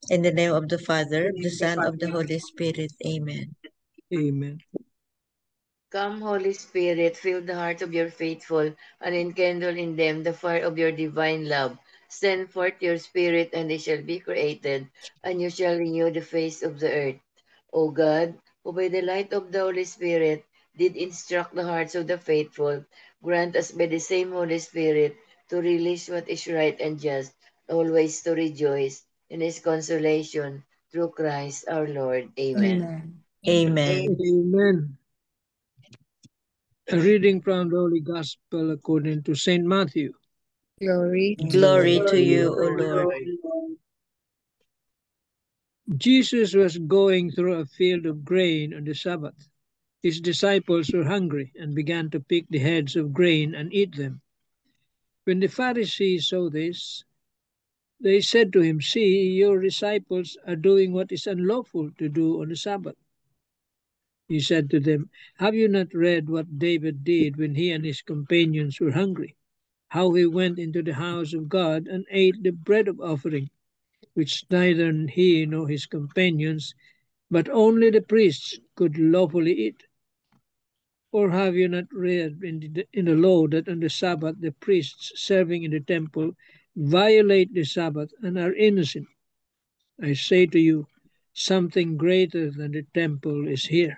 In the name of the Father, of the Son, of the Holy Spirit. Amen. Amen. Come, Holy Spirit, fill the hearts of your faithful, and enkindle in them the fire of your divine love. Send forth your Spirit, and they shall be created, and you shall renew the face of the earth. O God, who by the light of the Holy Spirit did instruct the hearts of the faithful, grant us by the same Holy Spirit to release what is right and just, always to rejoice in his consolation through Christ our Lord. Amen. Amen. Amen. Amen. A reading from the Holy Gospel according to St. Matthew. Glory to Glory you, to you, O Lord. Lord. Jesus was going through a field of grain on the Sabbath. His disciples were hungry and began to pick the heads of grain and eat them. When the Pharisees saw this, they said to him, "See, your disciples are doing what is unlawful to do on the Sabbath." He said to them, "Have you not read what David did when he and his companions were hungry? How he went into the house of God and ate the bread of offering, which neither he nor his companions, but only the priests could lawfully eat? Or have you not read in the law that on the Sabbath the priests serving in the temple violate the Sabbath and are innocent? I say to you, something greater than the temple is here.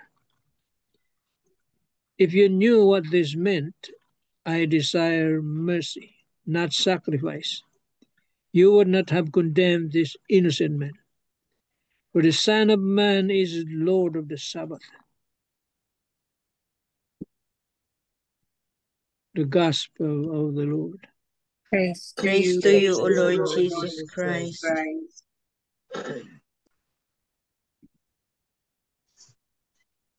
If you knew what this meant, I desire mercy, not sacrifice, you would not have condemned this innocent man. For the Son of Man is Lord of the Sabbath." The Gospel of the Lord. Praise to Praise you, to O you, O Lord Lord Jesus Jesus Christ. Christ.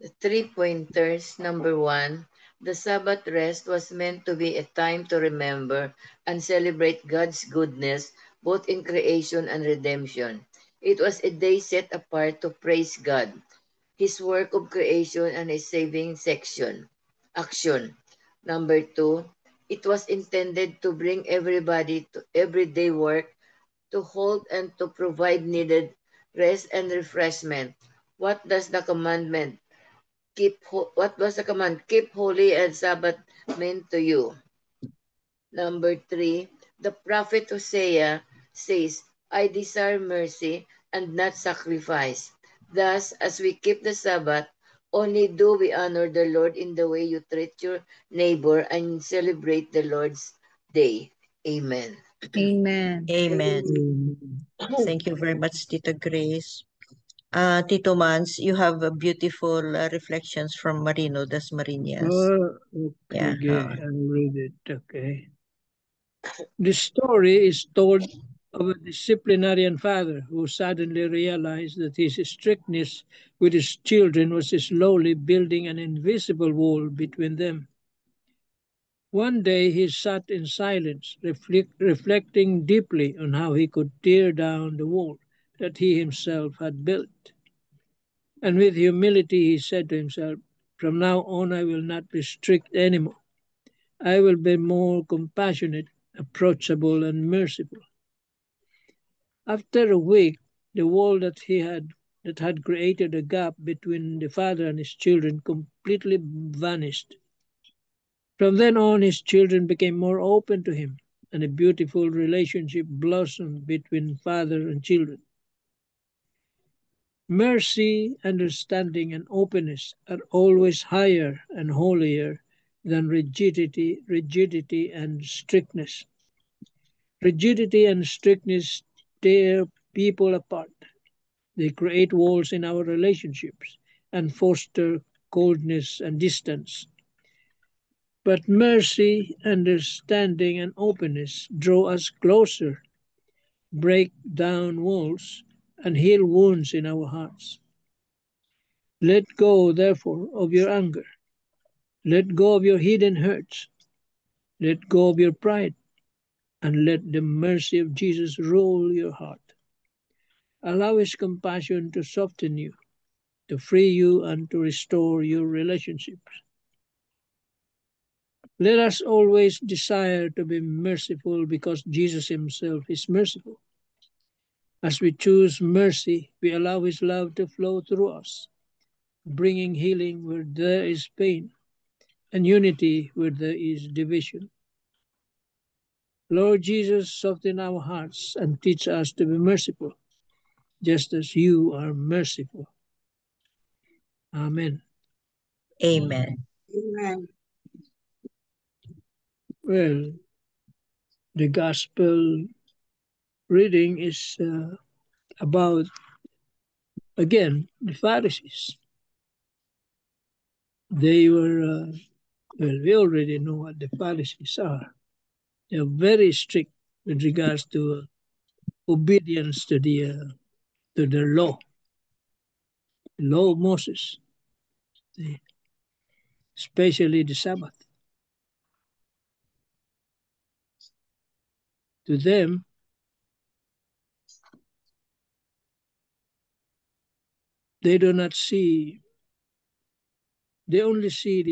The three pointers. Number one, the Sabbath rest was meant to be a time to remember and celebrate God's goodness both in creation and redemption. It was a day set apart to praise God, his work of creation and his saving action. Number two, it was intended to bring everybody to everyday work to hold and to provide needed rest and refreshment. What does the commandment what was the command? Keep holy and Sabbath mean to you? Number three, the prophet Hosea says, I desire mercy and not sacrifice. Thus, as we keep the Sabbath, only do we honor the Lord in the way you treat your neighbor and celebrate the Lord's day. Amen. Amen. Amen. Amen. Thank you very much, Tita Grace. Tito Mans, you have a beautiful reflections from Marino Dasmariñas. Yeah. Okay, I'll read it. Okay. The story is told of a disciplinarian father who suddenly realized that his strictness with his children was slowly building an invisible wall between them. One day he sat in silence, reflecting deeply on how he could tear down the wall that he himself had built. And with humility he said to himself, "From now on I will not be strict anymore. I will be more compassionate, approachable, and merciful." After a week, the wall that had created a gap between the father and his children completely vanished. From then on, his children became more open to him, and a beautiful relationship blossomed between father and children. Mercy, understanding, and openness are always higher and holier than rigidity and strictness. Rigidity and strictness tear people apart. They create walls in our relationships and foster coldness and distance. But mercy, understanding, and openness draw us closer, break down walls, and heal wounds in our hearts. Let go, therefore, of your anger. Let go of your hidden hurts. Let go of your pride, and let the mercy of Jesus rule your heart. Allow his compassion to soften you, to free you, and to restore your relationships. Let us always desire to be merciful because Jesus himself is merciful. As we choose mercy, we allow His love to flow through us, bringing healing where there is pain and unity where there is division. Lord Jesus, soften our hearts and teach us to be merciful, just as you are merciful. Amen. Amen. Amen. Well, the gospel reading is about, again, the Pharisees. They were, well, we already know what the Pharisees are. They're very strict with regards to obedience to the law of Moses, especially the Sabbath. To them, they do not see, they only see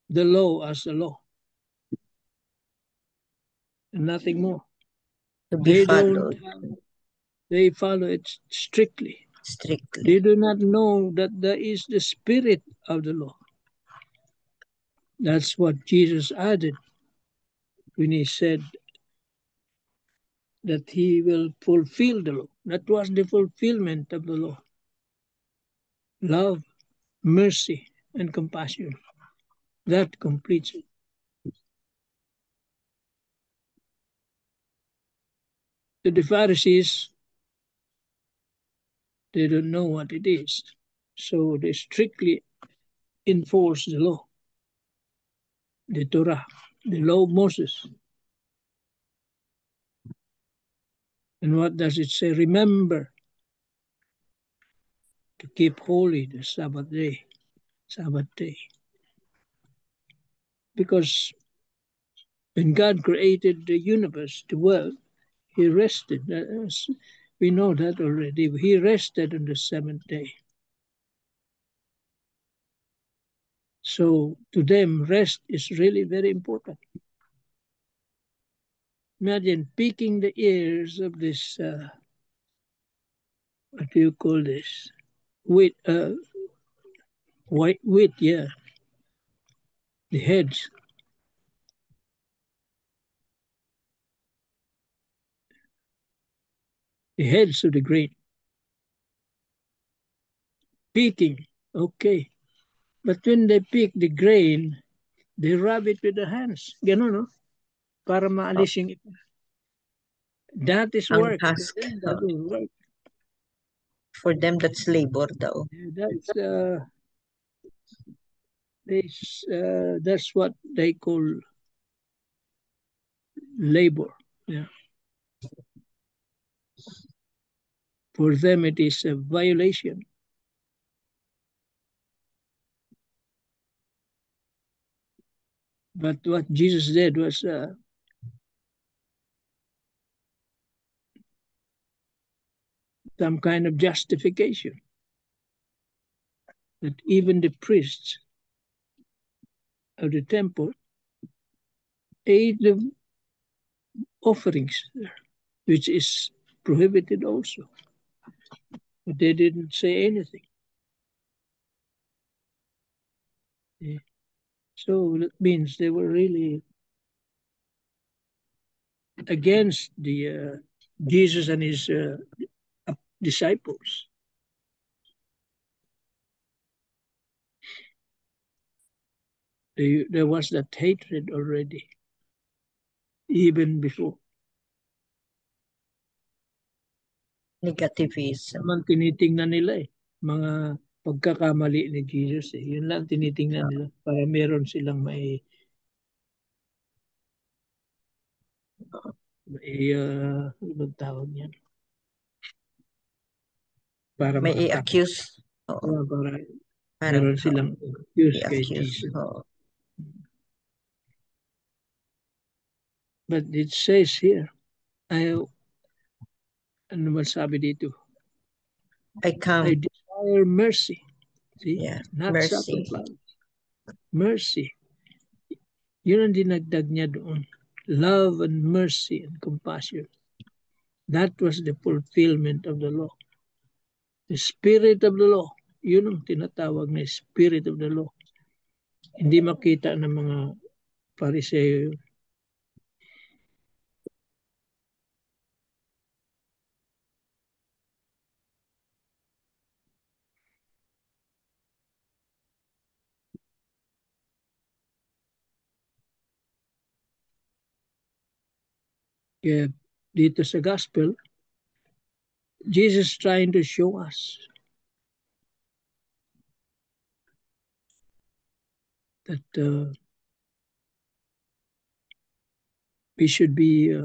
the law as the law and nothing more. To be They followed they follow it strictly. strictly. They do not know that there is the spirit of the law. That's what Jesus added when He said that He will fulfill the law. That was the fulfillment of the law. Love, mercy, and compassion. That completes it. To the Pharisees, they don't know what it is. So they strictly enforce the law, the Torah, the law of Moses. And what does it say? Remember to keep holy the Sabbath day. Because when God created the universe, the world, He rested. We know that already. He rested on the seventh day. So to them, rest is really very important. Imagine picking the ears of this, what do you call this? Wheat, white wheat, yeah. The heads. The heads of the grain. Picking, okay. But when they pick the grain, they rub it with their hands. Ganon, no? Para maalis yung iba. That is Ang work. husk. That is work. For them, that's labor daw. That's what they call labor. Yeah. For them, it is a violation. But what Jesus did was some kind of justification. That even the priests of the temple ate the offerings, which is prohibited also. But they didn't say anything. Yeah. So that means they were really against the Jesus and His disciples. There was that hatred already, even before. Negativism. Naman tinitingnan nila mga pagkakamali ni Jesus Yun lang tinitingnan nila para meron silang may ano bang tawag niyan? Para may i-accuse. Para meron silang accuse kay Jesus. But it says here, ano ba sabi dito? I desire mercy. See? Yeah, Not mercy. sacrifice. Mercy. Yun ang dinagdag niya doon. Love and mercy and compassion. That was the fulfillment of the law. The spirit of the law. Yun ang tinatawag na spirit of the law. Hindi makita ng mga Pariseo yun. Kaya dito sa gospel, Jesus trying to show us that we should be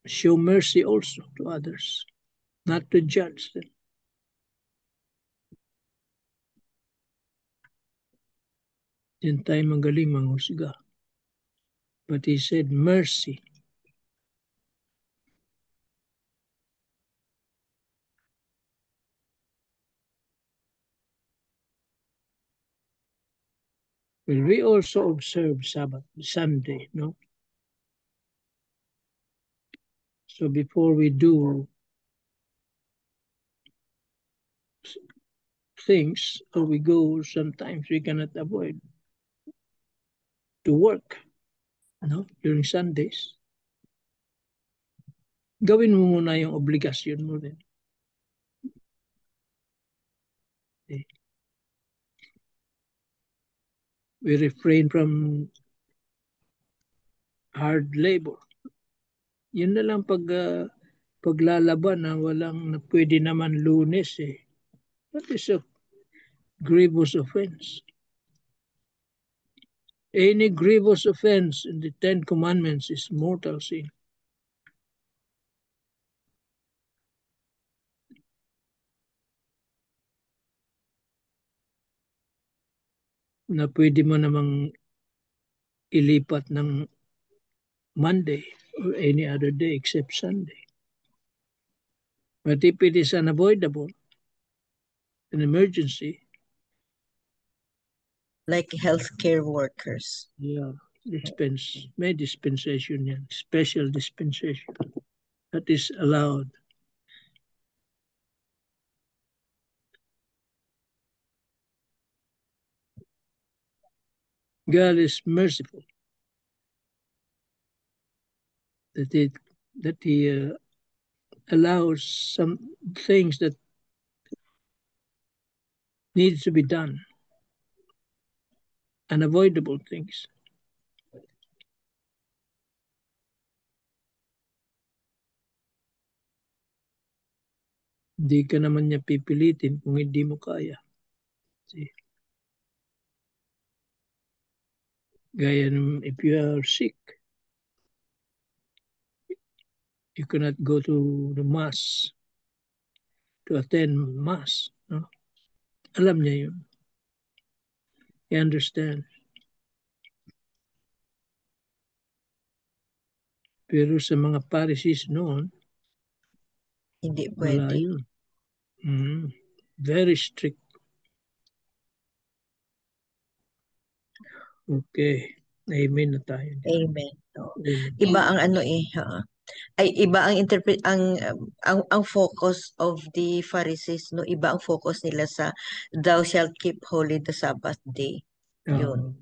show mercy also to others, not to judge them. Yan tayo magaling manghusga. But he said mercy. Well, we also observe Sabbath, Sunday, no? So before we do things or we go, sometimes we cannot avoid to work, no? During Sundays. Gawin mo muna yung obligasyon mo rin. Okay. We refrain from hard labor. Yun na lang paglalaban na walang na pwede naman Lunes eh. That is a grievous offense. Any grievous offense in the Ten Commandments is mortal sin. Na pwede mo namang ilipat ng Monday or any other day except Sunday. But if it is unavoidable, an emergency, Like healthcare workers. yeah, may dispensation yan, special dispensation that is allowed. God is merciful that he allows some things that needs to be done, unavoidable things. Hindi ka naman niya pipilitin kung hindi mo kaya. See? Gaya if you are sick, you cannot go to the mass, to attend mass. No? Alam niya yun. He understands. Pero sa mga parishes noon, Hindi wala pwede. yun. Very strict. Okay. Amen na tayo. Amen. No. Amen. Iba ang ano eh. Ay iba ang ang focus of the Pharisees, no, iba ang focus nila sa thou shalt keep holy the Sabbath day. Yun.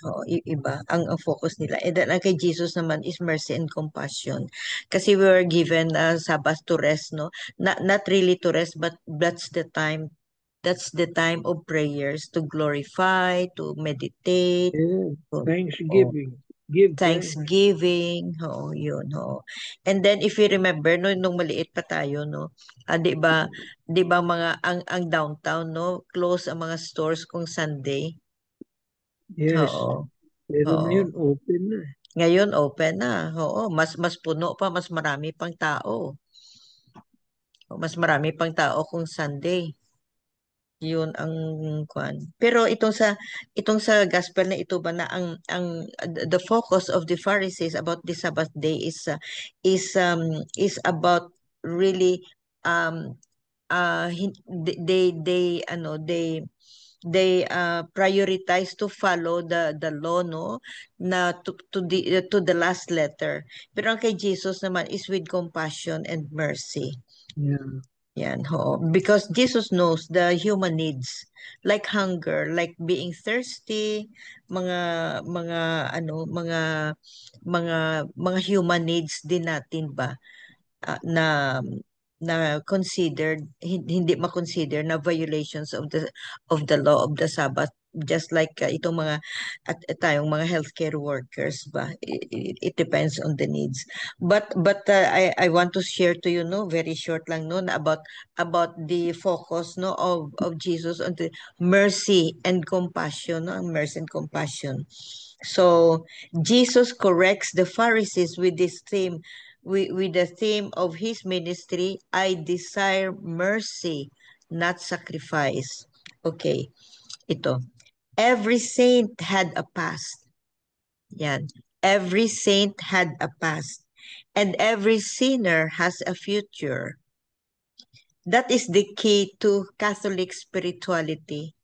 Oo, iba ang focus nila. And then ang kay Jesus naman is mercy and compassion. Kasi we were given Sabbath to rest, no? Not really to rest, but that's the time of prayers to glorify, to meditate. Yeah. to- Thanksgiving. Give thanks. Thanksgiving, oo, yun, oo. And then if you remember no nung maliit pa tayo, no, 'di ba mga ang downtown, no, close ang mga stores kung Sunday. Yes. Oo. Pero Oo. ngayon open na. Ngayon open na. Oo, mas puno pa, mas marami pang tao. Mas marami pang tao kung Sunday. Yun ang kwan. Pero itong sa gospel na ito ba na ang the focus of the Pharisees about the Sabbath day is about really they they prioritize to follow the law, no, na to the last letter. Pero ang kay Jesus naman is with compassion and mercy. Yeah. Yan, ho. Because Jesus knows the human needs, like hunger, like being thirsty, mga ano, mga human needs din natin ba, na considered, hindi ma-consider na violations of the law of the Sabbath, just like itong mga tayong mga healthcare workers ba, it depends on the needs. But I want to share to you, no, very short lang, no, na about the focus, no, of Jesus on the mercy and compassion, no, mercy and compassion. So Jesus corrects the Pharisees with this theme, with the theme of his ministry, I desire mercy, not sacrifice. Okay, ito. Every saint had a past. Yan. Every saint had a past. And every sinner has a future. That is the key to Catholic spirituality.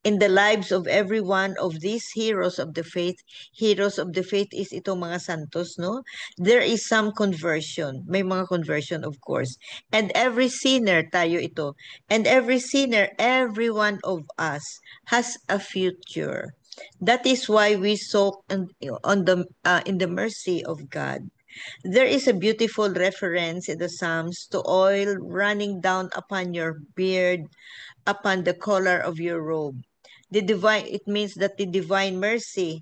In the lives of every one of these heroes of the faith is itong mga santos, no? There is some conversion. May mga conversion, of course. And every sinner, tayo ito. And every sinner, every one of us has a future. That is why we soak in the mercy of God. There is a beautiful reference in the Psalms to oil running down upon your beard, upon the collar of your robe. It means that the divine mercy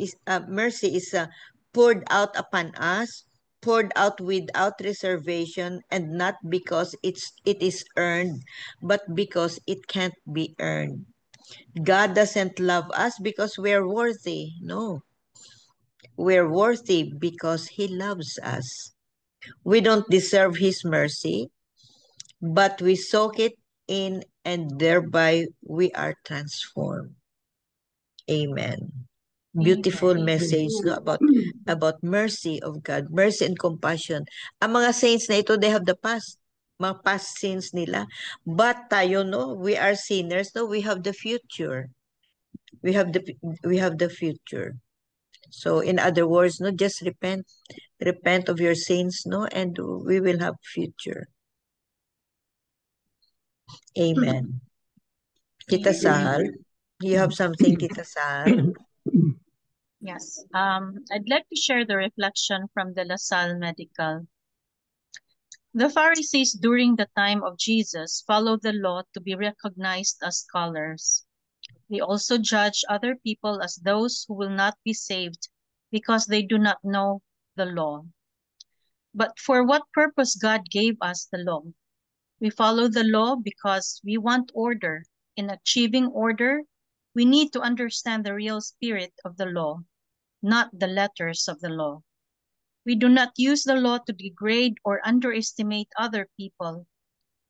is poured out upon us, poured out without reservation, and not because it is earned, but because it can't be earned. God doesn't love us because we're worthy. No, we're worthy because He loves us. We don't deserve His mercy, but we soak it in, and thereby we are transformed. Amen. Beautiful message, no, about mercy of God, mercy and compassion. Ang mga saints na ito, they have the past, mga past sins nila. But tayo, no, we are sinners, no, we have the future. We have the future. So in other words, no, just repent of your sins, no, and we will have future. Amen. Tita Sal, you have something, Tita Sal? Yes. I'd like to share the reflection from the LaSalle Medical. The Pharisees during the time of Jesus followed the law to be recognized as scholars. They also judge other people as those who will not be saved because they do not know the law. But for what purpose God gave us the law? We follow the law because we want order. In achieving order, we need to understand the real spirit of the law, not the letters of the law. We do not use the law to degrade or underestimate other people.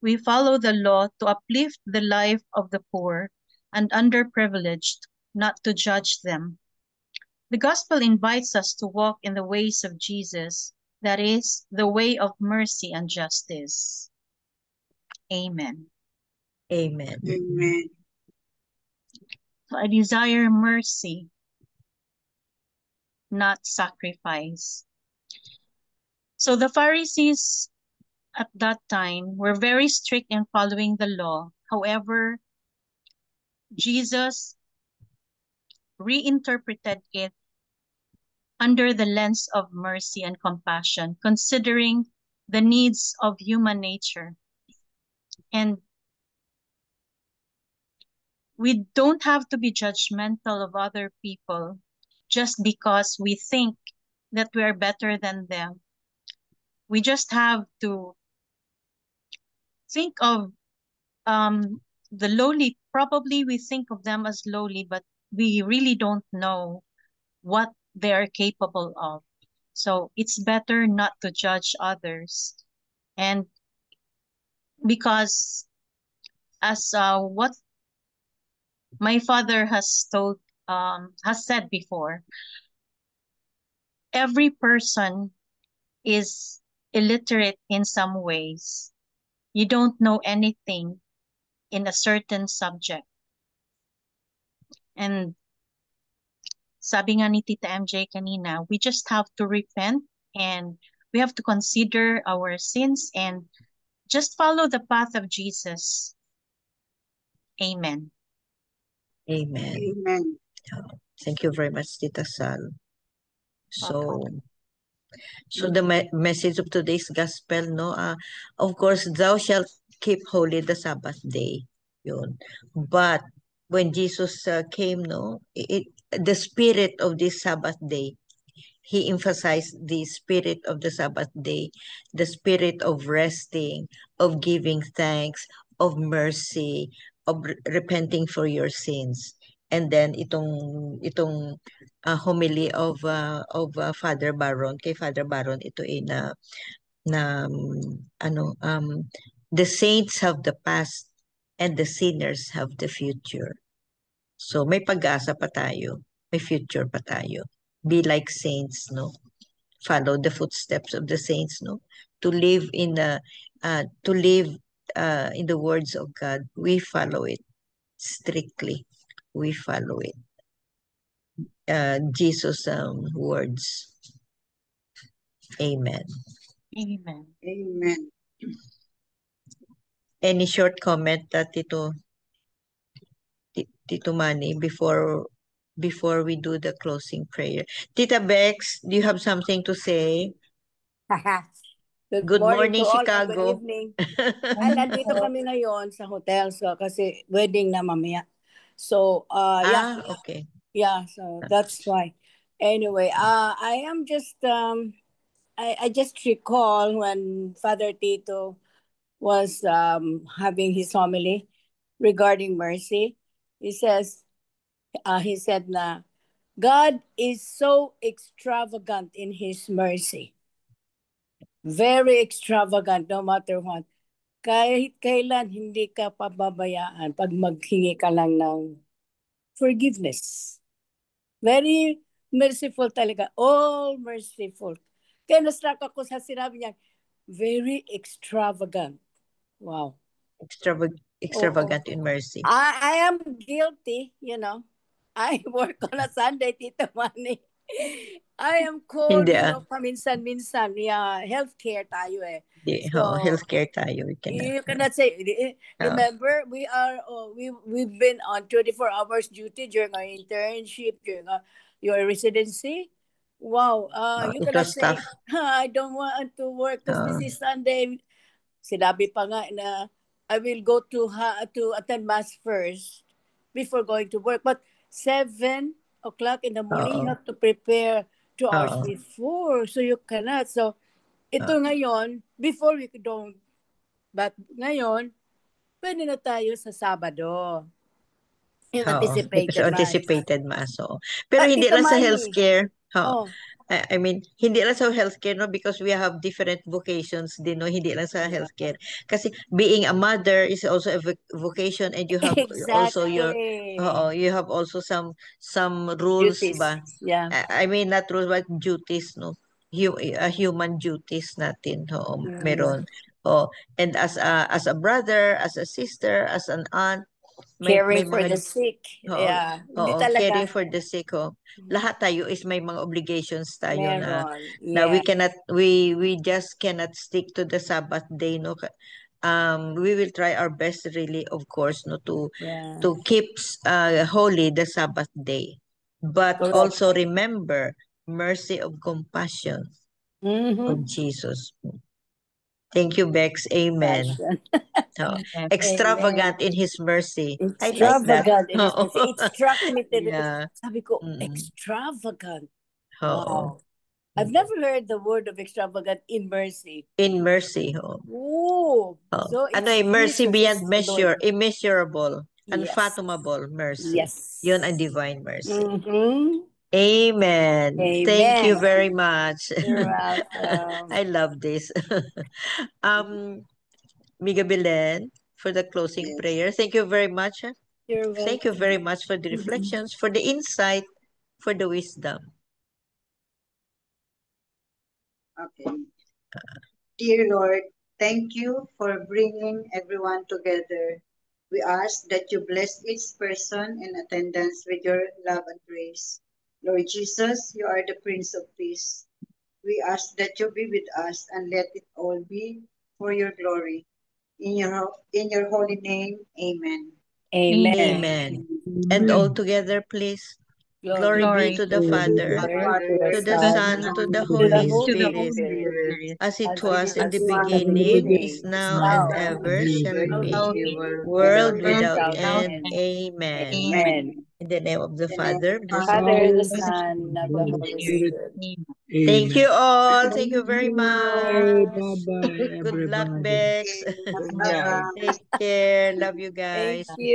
We follow the law to uplift the life of the poor and underprivileged, not to judge them. The gospel invites us to walk in the ways of Jesus, that is, the way of mercy and justice. Amen. Amen. Amen. So I desire mercy, not sacrifice. So the Pharisees at that time were very strict in following the law. However, Jesus reinterpreted it under the lens of mercy and compassion, considering the needs of human nature. And we don't have to be judgmental of other people just because we think that we are better than them. We just have to think of the lowly. Probably we think of them as lowly, but we really don't know what they are capable of. So it's better not to judge others. And because as what my father has said before, every person is illiterate in some ways. You don't know anything in a certain subject. And sabi nga ni Tita MJ kanina, we just have to repent and we have to consider our sins and just follow the path of Jesus. Amen. Amen. Amen. Thank you very much, Tita Sal. So the message of today's gospel, no, of course, thou shalt keep holy the Sabbath day. Yun. But when Jesus came, no, the spirit of this Sabbath day, he emphasized the spirit of the Sabbath day, the spirit of resting, of giving thanks, of mercy, of repenting for your sins. And then itong homily of Father Baron, kay Father Baron, ito the saints have the past and the sinners have the future. So may pag-asa pa tayo, may future pa tayo. Be like saints, no? Follow the footsteps of the saints, no? To live in the words of God, we follow it strictly. We follow it. Jesus' words. Amen. Amen. Amen. Any short comment, Tito Manny, before we do the closing prayer? Tita Bex, do you have something to say? Good morning, to all. Chicago. Good evening. Ay, nandito kami ngayon sa hotel kasi wedding na mamaya. So, yeah. Okay. Yeah, so that's why. Anyway, I am just I just recall when Father Tito was having his homily regarding mercy. He said na God is so extravagant in his mercy. Very extravagant no matter what. Kahit kailan hindi ka pababayaan pag maghingi ka lang ng forgiveness. Very merciful talaga. All merciful. Kaya na-struck ako sa sinabi niya, very extravagant. Wow. Extravagant in mercy. I am guilty, I work on a Sunday, Tita Manny. I am called, paminsan-minsan. Yeah, healthcare tayo eh. So, healthcare tayo. You cannot say, remember, we've been on 24 hours duty during our internship, during your residency. Wow, you cannot say, I don't want to work because this is Sunday. Sinabi pa nga na I will go to attend mass first before going to work. But 7 o'clock in the morning, you have to prepare 2 hours before. So you cannot. So, ito ngayon, before we don't, but ngayon, pwede na tayo sa Sabado. Yung anticipated mass. Pero hindi lang sa healthcare. I mean, hindi lang sa healthcare, no? Because we have different vocations din, no? Hindi lang sa healthcare. Kasi being a mother is also a vocation and you have also you have also some rules duties. Ba? Yeah. I mean, not rules, but duties, no? Human duties natin, meron. And as a brother, as a sister, as an aunt, caring for the sick. Yeah. Hindi talaga. Caring for the sick. Lahat tayo is may mga obligations tayo na we just cannot stick to the Sabbath day, no? We will try our best, really, of course, no, to keep holy the Sabbath day. But also remember mercy of compassion of Jesus. Thank you, Bex. Amen. Extravagant in his mercy. Extravagant in his mercy. It struck me. Sabi ko, extravagant. Wow. I've never heard the word of extravagant in mercy. In mercy. So mercy beyond measure, immeasurable, unfathomable mercy. Yes. Yun ang divine mercy. Amen. Thank you very much. You're welcome. I love this. Miga Belen, for the closing prayer. Thank you very much. You're welcome. Thank you very much for the reflections, for the insight, for the wisdom. Okay. Dear Lord, thank you for bringing everyone together We ask that you bless each person in attendance with your love and grace. Lord Jesus, you are the Prince of Peace. We ask that you be with us and let it all be for your glory. In your holy name, amen. Amen. Amen. And all together, please. Glory be Glory to the to the Father, Father, to to the the Son, Son, to the to the Holy Holy to the Spirit, Holy Spirit, Spirit, as it as was in it the was in the beginning, beginning, is now, now, and ever shall Ever be, shall be, world without without without end. end. Amen. Amen. In the name of the In the name Father, of the the Son. Father, the with the Son, of the Holy Spirit. Spirit. Amen. Thank you all. Thank Thank you very you. much. Bye-bye, Good luck, everybody. Bex. Good night. Take care. Love you Thank guys. you.